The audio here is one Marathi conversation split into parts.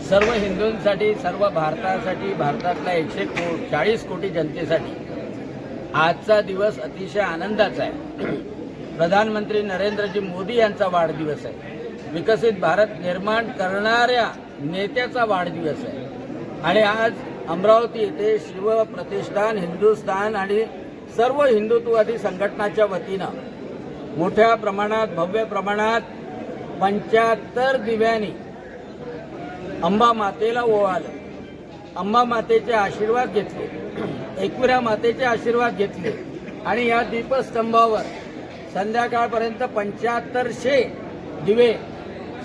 सर्व हिंदूंसाठी, सर्व भारतासाठी, भारतातल्या 140 कोटी जनतेसाठी आजचा दिवस अतिशय आनंदाचा आहे। प्रधानमंत्री नरेंद्रजी मोदी यांचा वाढदिवस आहे। विकसित भारत निर्माण करणाऱ्या नेत्याचा वाढदिवस आहे आणि आज अमरावती येथे शिवप्रतिष्ठान, हिंदुस्थान आणि सर्व हिंदुत्ववादी संघटनाच्या वतीनं मोठ्या प्रमाणात, भव्य प्रमाणात 75 दिव्यांनी अंबा मातेला ओवाळलं, अंबा मातेचे आशीर्वाद घेतले, एकविरा मातेचे आशीर्वाद घेतले आणि या दीपस्तंभावर संध्याकाळपर्यंत 7500 दिवे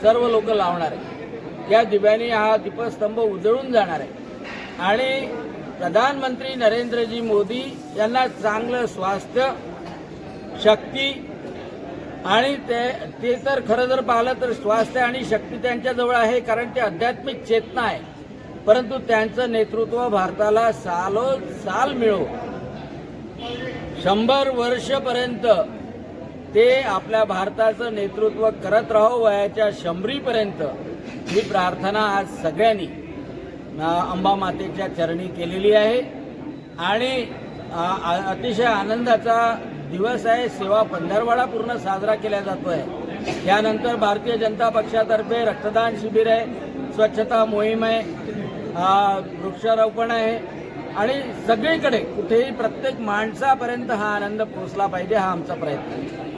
सर्व लोक लावणार आहेत। या दिव्यांनी हा दीपस्तंभ उजळून जाणार आहे आणि प्रधानमंत्री नरेंद्रजी मोदी यांना चांगलं स्वास्थ्य, शक्ती आणि ते तर खरं जर पाहिलं तर स्वास्थ्य आणि शक्ती त्यांच्याजवळ आहे, कारण ते आध्यात्मिक चेतना आहे। परंतु त्यांचं नेतृत्व भारताला सालोसाल मिळो, 100 वर्षपर्यंत ते आपल्या भारताचं नेतृत्व करत राहो, वयाच्या 100पर्यंत। ही प्रार्थना आज सगळ्यांनी अंबा मातेच्या चरणी केलेली आहे आणि अतिशय आनंदाचा दिवस आहे। सेवा पंधरवडा पूर्ण साजरा केला जातोय। त्यानंतर भारतीय जनता पक्षातर्फे रक्तदान शिबिर आहे, स्वच्छता मोहीम आहे, वृक्षारोपण आहे आणि सगळीकडे कुठेही प्रत्येक माणसापर्यंत हा आनंद पोहोचला पाहिजे, हा आमचा प्रयत्न आहे।